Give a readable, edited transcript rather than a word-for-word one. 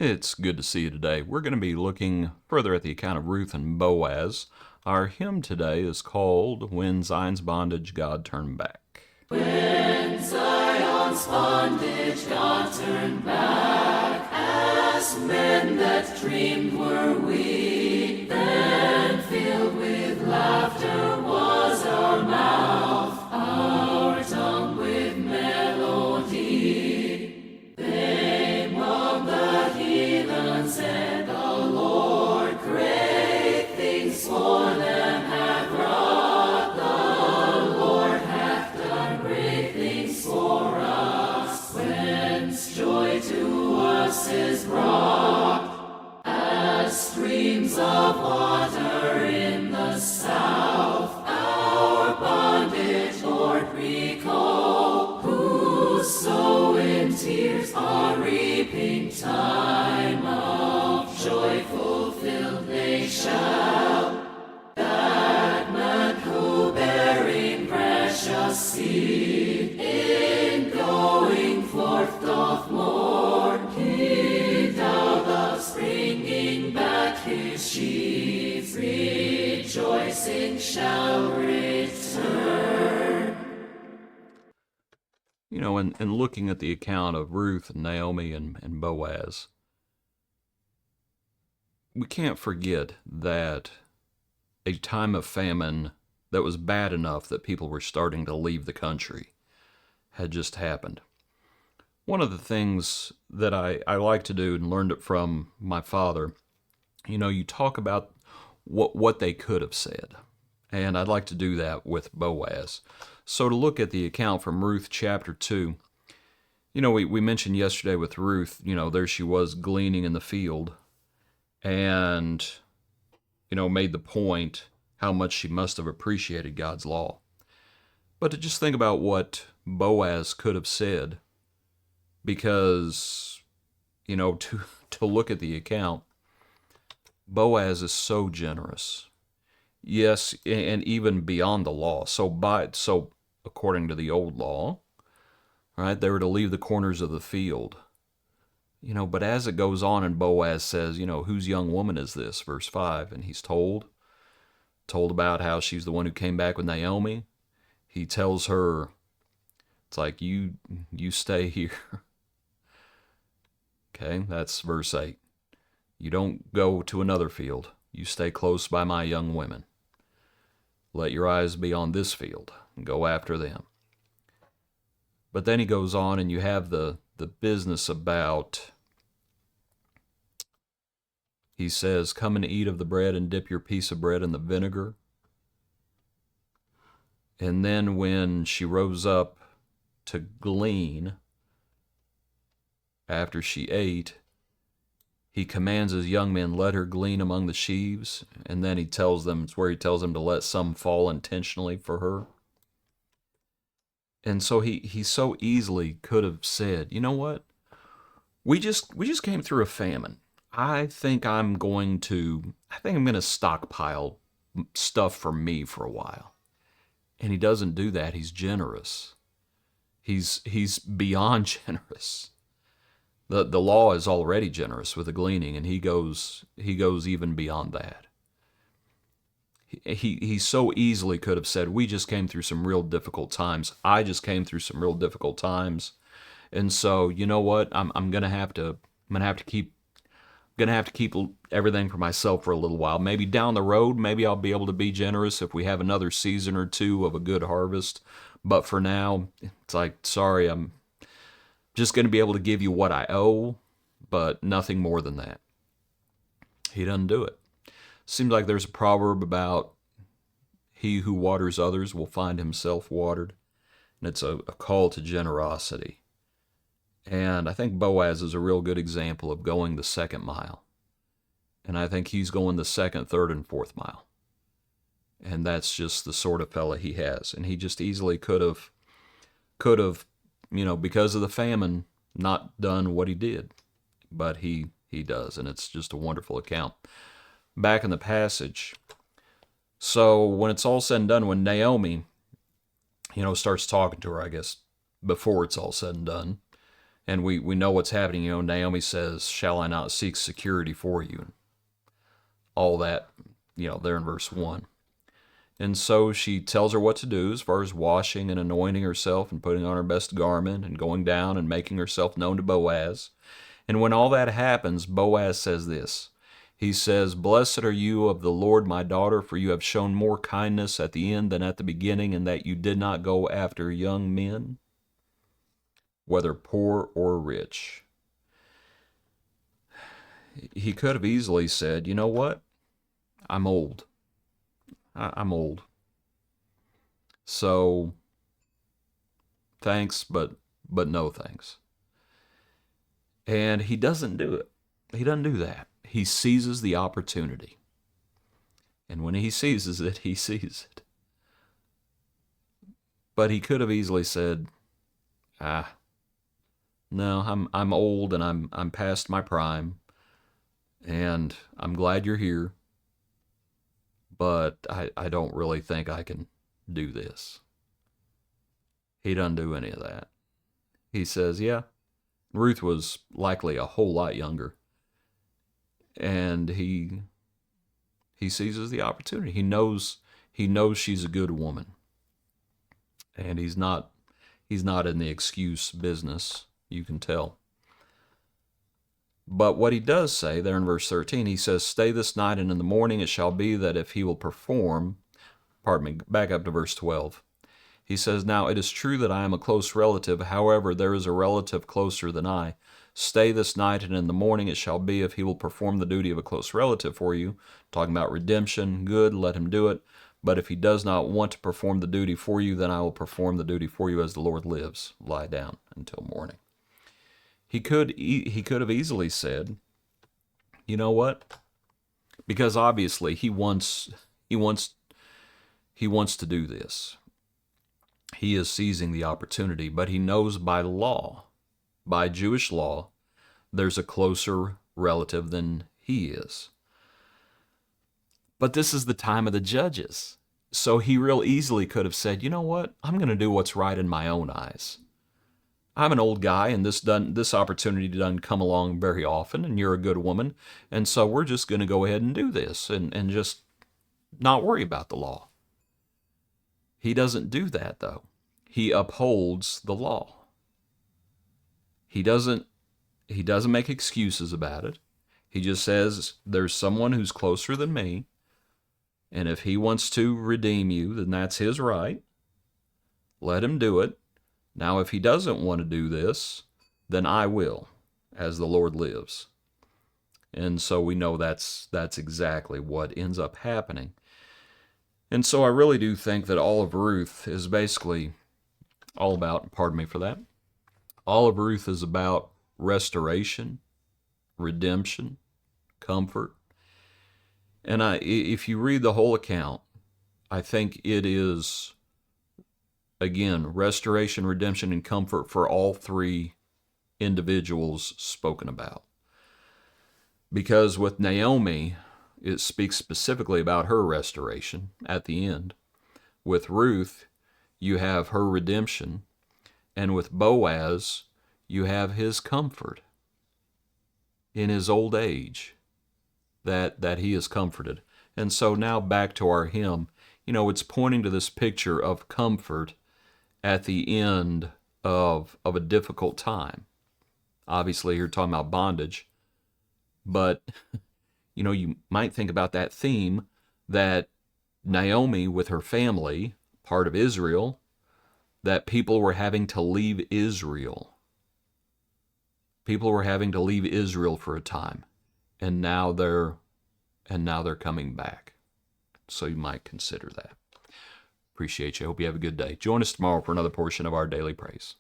It's good to see you today. We're going to be looking further at the account of Ruth and Boaz. Our hymn today is called When Zion's Bondage God Turned Back. When Zion's bondage God turned back, as men that dreamed were we, then filled with laughter was our mouth, our tongue with melody. They mocked the heathen, said the Lord, great things for them hath wrought. The Lord hath done great things for us, whence joy to us is brought, as streams of water in the south. Our bondage, Lord, recall, who sow in tears are reaping time of joy fulfilled they shall. That man who bearing precious seed in going forth doth mourn, he doubtless bringing back his sheaves, rejoicing shall return. You know, in looking at the account of Ruth and Naomi and Boaz, we can't forget that a time of famine that was bad enough that people were starting to leave the country had just happened. One of the things that I like to do and learned it from my father, you talk about what they could have said. And I'd like to do that with Boaz. So to look at the account from Ruth chapter 2, we mentioned yesterday with Ruth, there she was gleaning in the field and, made the point how much she must have appreciated God's law. But to just think about what Boaz could have said, because, to look at the account, Boaz is so generous. Yes, and even beyond the law. So according to the old law, right, they were to leave the corners of the field. But as it goes on and Boaz says, whose young woman is this? Verse 5, and he's told about how she's the one who came back with Naomi. He tells her, it's like, you stay here. Okay, that's verse 8. You don't go to another field. You stay close by my young women. Let your eyes be on this field and go after them. But then he goes on and you have the business about, he says, come and eat of the bread and dip your piece of bread in the vinegar. And then when she rose up to glean, after she ate, he commands his young men, let her glean among the sheaves. And then it's where he tells them to let some fall intentionally for her. And so he so easily could have said, you know what? We just came through a famine. I think I'm going to stockpile stuff for me for a while. And he doesn't do that. He's generous. He's beyond generous. The law is already generous with the gleaning, and he goes even beyond that. He so easily could have said, we just came through some real difficult times. I just came through some real difficult times. And so, you know what? I'm gonna have to keep everything for myself for a little while. Maybe down the road, maybe I'll be able to be generous if we have another season or two of a good harvest. But for now, it's like, sorry, I'm just going to be able to give you what I owe, but nothing more than that. He doesn't do it. Seems like there's a proverb about he who waters others will find himself watered. And it's a call to generosity. And I think Boaz is a real good example of going the second mile. And I think he's going the second, third, and fourth mile. And that's just the sort of fella he has. And he just easily could have, because of the famine, not done what he did. But he does, and it's just a wonderful account. Back in the passage, so when it's all said and done, when Naomi, starts talking to her, I guess, before it's all said and done, And we know what's happening. Naomi says, shall I not seek security for you? And all that, there in verse 1. And so she tells her what to do as far as washing and anointing herself and putting on her best garment and going down and making herself known to Boaz. And when all that happens, Boaz says this. He says, blessed are you of the Lord, my daughter, for you have shown more kindness at the end than at the beginning, and that you did not go after young men, whether poor or rich. He could have easily said, you know what? I'm old. I'm old. So, thanks, but no thanks. And he doesn't do it. He doesn't do that. He seizes the opportunity. And when he seizes it, he sees it. But he could have easily said, no, I'm old and I'm past my prime, and I'm glad you're here, but I don't really think I can do this. He doesn't do any of that. He says, yeah, Ruth was likely a whole lot younger, and he seizes the opportunity. He knows she's a good woman, and he's not in the excuse business, you can tell. But what he does say there in verse 13, he says, stay this night, and in the morning it shall be that if he will perform, back up to verse 12. He says, now it is true that I am a close relative. However, there is a relative closer than I. Stay this night, and in the morning it shall be if he will perform the duty of a close relative for you. Talking about redemption, good, let him do it. But if he does not want to perform the duty for you, then I will perform the duty for you as the Lord lives. Lie down until morning. He could have easily said, you know what? Because obviously he wants to do this. He is seizing the opportunity, but he knows by law, by Jewish law, there's a closer relative than he is. But this is the time of the judges. So he real easily could have said, you know what? I'm going to do what's right in my own eyes. I'm an old guy, and this opportunity doesn't come along very often, and you're a good woman, and so we're just going to go ahead and do this and just not worry about the law. He doesn't do that, though. He upholds the law. He doesn't make excuses about it. He just says, there's someone who's closer than me, and if he wants to redeem you, then that's his right. Let him do it. Now, if he doesn't want to do this, then I will, as the Lord lives. And so we know that's exactly what ends up happening. And so I really do think that all of Ruth is basically all about, pardon me for that, all of Ruth is about restoration, redemption, comfort. And if you read the whole account, I think it is, again, restoration, redemption, and comfort for all three individuals spoken about. Because with Naomi, it speaks specifically about her restoration at the end. With Ruth, you have her redemption. And with Boaz, you have his comfort in his old age, that he is comforted. And so now back to our hymn, it's pointing to this picture of comfort at the end of a difficult time. Obviously, you're talking about bondage, but you might think about that theme that Naomi with her family, part of Israel, that people were having to leave Israel. People were having to leave Israel for a time, and now they're coming back. So you might consider that. Appreciate you. Hope you have a good day. Join us tomorrow for another portion of our Daily Praise.